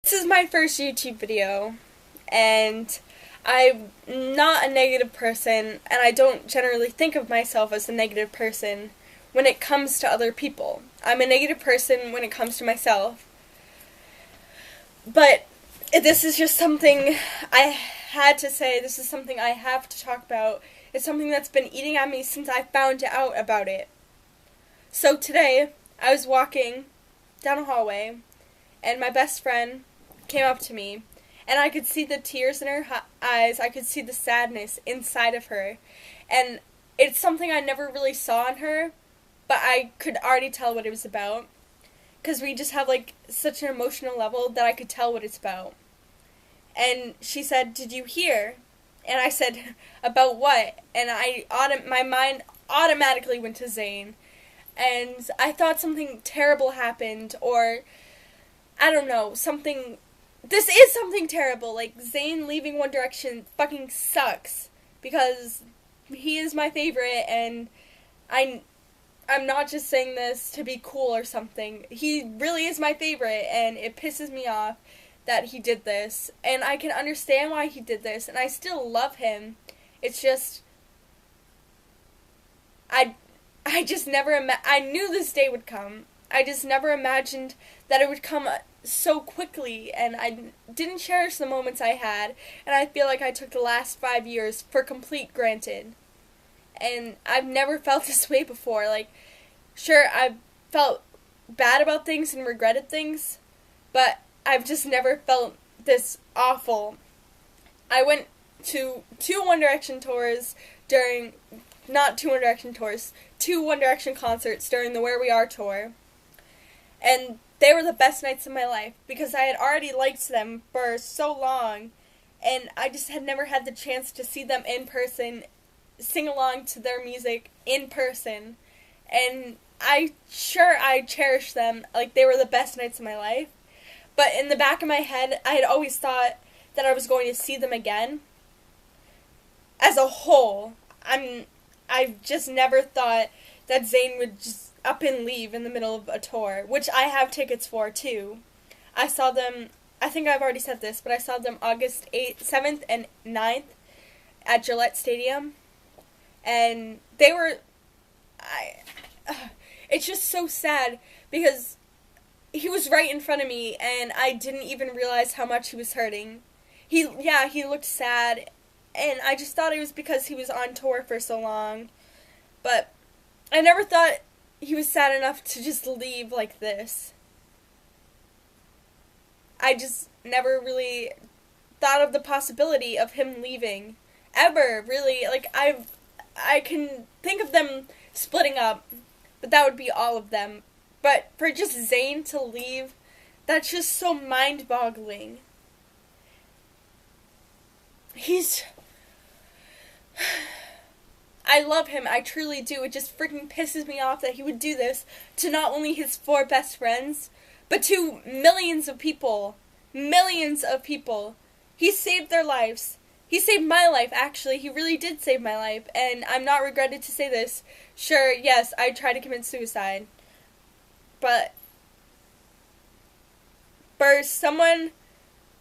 This is my first YouTube video, and I'm not a negative person, and I don't generally think of myself as a negative person when it comes to other people. I'm a negative person when it comes to myself. But this is just something I had to say. This is something I have to talk about. It's something that's been eating at me since I found out about it. So today, I was walking down a hallway, and my best friend came up to me, and I could see the tears in her eyes. I could see the sadness inside of her, and it's something I never really saw in her, but I could already tell what it was about, because we just have like such an emotional level that I could tell what it's about. And she said, "Did you hear?" And I said, "About what?" And my mind automatically went to Zayn, and I thought something terrible happened, or I don't know, this is something terrible. Like, Zayn leaving One Direction fucking sucks, because he is my favorite, and I'm not just saying this to be cool or something. He really is my favorite, and it pisses me off that he did this, and I can understand why he did this, and I still love him. It's just, I just never I knew this day would come. I just never imagined that it would come so quickly, and I didn't cherish the moments I had, and I feel like I took the last 5 years for complete granted. And I've never felt this way before. Like, sure, I've felt bad about things and regretted things, but I've just never felt this awful. I went to two One Direction tours two One Direction concerts during the Where We Are tour. And they were the best nights of my life, because I had already liked them for so long, and I just had never had the chance to see them in person, sing along to their music in person, and I cherished them. Like, they were the best nights of my life. But in the back of my head, I had always thought that I was going to see them again. As a whole, I've just never thought that Zayn would just up and leave in the middle of a tour, which I have tickets for too. I saw them, I think I've already said this, but I saw them August 8th, 7th, and 9th at Gillette Stadium, and they were, it's just so sad, because he was right in front of me, and I didn't even realize how much he was hurting. He looked sad, and I just thought it was because he was on tour for so long, but I never thought he was sad enough to just leave like this. I just never really thought of the possibility of him leaving. Ever, really. Like, I can think of them splitting up, but that would be all of them. But for just Zayn to leave, that's just so mind-boggling. I love him, I truly do. It just freaking pisses me off that he would do this to not only his 4 best friends, but to millions of people. Millions of people. He saved their lives. He saved my life, actually. He really did save my life, and I'm not regretted to say this. Sure, yes, I tried to commit suicide. But for someone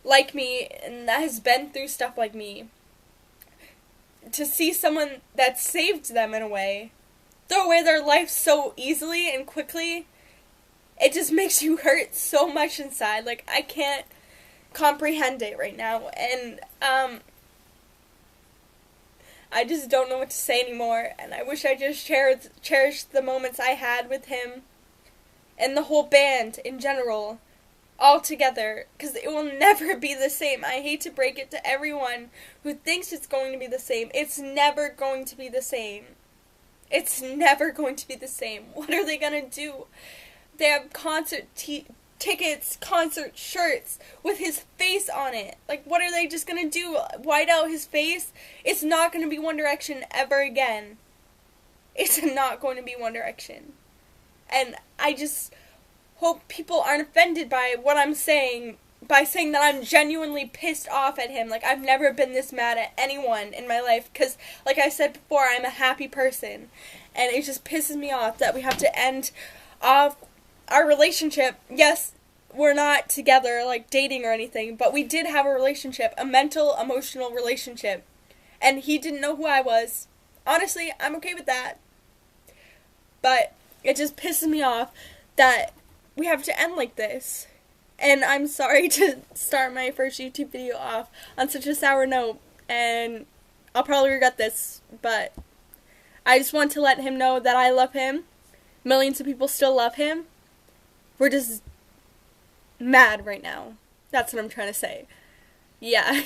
like me, and that has been through stuff like me, to see someone that saved them in a way throw away their life so easily and quickly, it just makes you hurt so much inside. Like, I can't comprehend it right now, and I just don't know what to say anymore, and I wish I just cherished the moments I had with him and the whole band in general, all together, because it will never be the same. I hate to break it to everyone who thinks it's going to be the same. It's never going to be the same. It's never going to be the same. What are they going to do? They have concert tickets, concert shirts with his face on it. Like, what are they just going to do? White out his face? It's not going to be One Direction ever again. It's not going to be One Direction. And I just hope people aren't offended by what I'm saying, by saying that I'm genuinely pissed off at him. Like, I've never been this mad at anyone in my life, because, like I said before, I'm a happy person, and it just pisses me off that we have to end off our relationship. Yes, we're not together, like, dating or anything, but we did have a relationship, a mental, emotional relationship. And he didn't know who I was. Honestly, I'm okay with that. But it just pisses me off that we have to end like this. And I'm sorry to start my first YouTube video off on such a sour note. And I'll probably regret this, but I just want to let him know that I love him. Millions of people still love him. We're just mad right now. That's what I'm trying to say. Yeah.